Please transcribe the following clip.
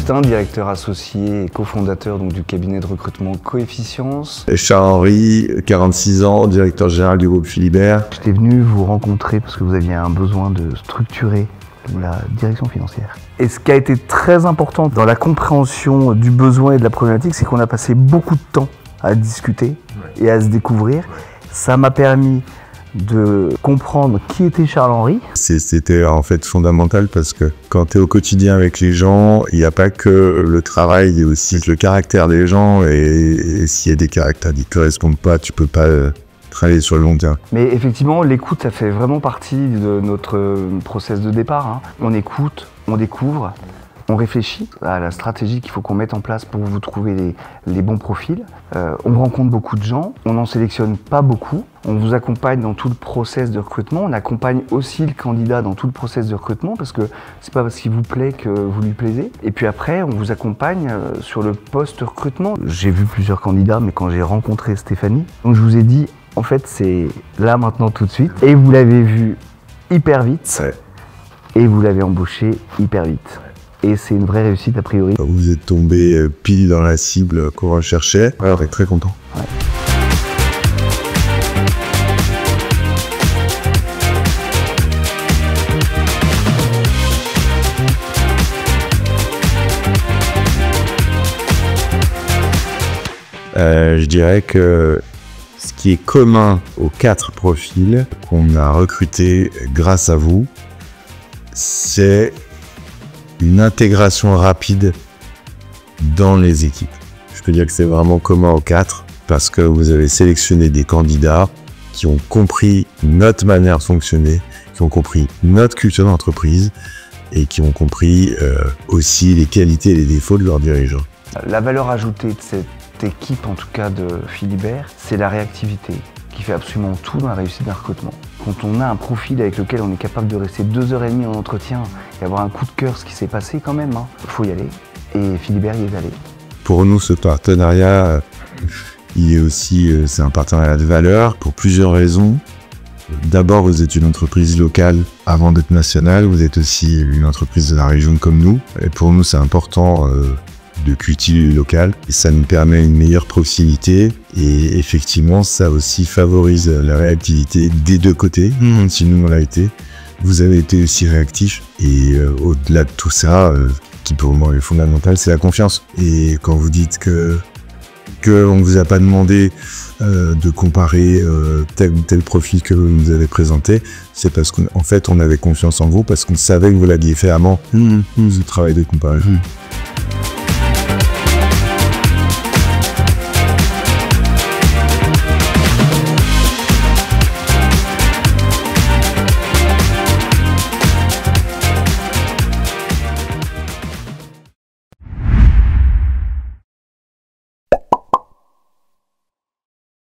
Augustin, directeur associé et cofondateur du cabinet de recrutement Coefficience. Charles-Henri, 46 ans, directeur général du groupe Philibert. J'étais venu vous rencontrer parce que vous aviez un besoin de structurer la direction financière. Et ce qui a été très important dans la compréhension du besoin et de la problématique, c'est qu'on a passé beaucoup de temps à discuter et à se découvrir. Ça m'a permis de comprendre qui était Charles-Henri. C'était en fait fondamental parce que quand tu es au quotidien avec les gens, il n'y a pas que le travail, il y a aussi le caractère des gens et s'il y a des caractères qui ne correspondent pas, tu peux pas travailler sur le long terme. Mais effectivement, l'écoute, ça fait vraiment partie de notre process de départ. On écoute, on découvre, on réfléchit à la stratégie qu'il faut qu'on mette en place pour vous trouver les bons profils. On rencontre beaucoup de gens, on n'en sélectionne pas beaucoup. On vous accompagne dans tout le process de recrutement. On accompagne aussi le candidat dans tout le process de recrutement parce que c'est pas parce qu'il vous plaît que vous lui plaisez. Et puis après, on vous accompagne sur le post-recrutement. J'ai vu plusieurs candidats, mais quand j'ai rencontré Stéphanie, donc je vous ai dit, en fait, c'est là, maintenant, tout de suite. Et vous l'avez vu hyper vite. Ouais. Et vous l'avez embauché hyper vite. Et c'est une vraie réussite a priori. Vous êtes tombé pile dans la cible qu'on recherchait. Ouais, on est très content. Ouais. Je dirais que ce qui est commun aux 4 profils qu'on a recrutés grâce à vous, c'est une intégration rapide dans les équipes. Je peux dire que c'est vraiment commun aux 4 parce que vous avez sélectionné des candidats qui ont compris notre manière de fonctionner, qui ont compris notre culture d'entreprise et qui ont compris aussi les qualités et les défauts de leurs dirigeants. La valeur ajoutée de cette équipe, en tout cas de Philibert, c'est la réactivité qui fait absolument tout dans la réussite d'un recrutement. Quand on a un profil avec lequel on est capable de rester 2h30 en entretien et avoir un coup de cœur, ce qui s'est passé quand même, faut y aller. Et Philibert y est allé. Pour nous, ce partenariat, il est aussi, c'est un partenariat de valeur pour plusieurs raisons. D'abord, vous êtes une entreprise locale avant d'être nationale. Vous êtes aussi une entreprise de la région comme nous. Et pour nous, c'est important de cultiver le local. Et ça nous permet une meilleure proximité. Et effectivement, ça aussi favorise la réactivité des deux côtés. Si nous, on l'a été. Vous avez été aussi réactifs. Et au-delà de tout ça, qui pour moi est fondamental, c'est la confiance. Et quand vous dites que on ne vous a pas demandé de comparer tel ou tel profil que vous nous avez présenté, c'est parce qu'en fait, on avait confiance en vous, parce qu'on savait que vous l'aviez fait avant ce travail de comparaison.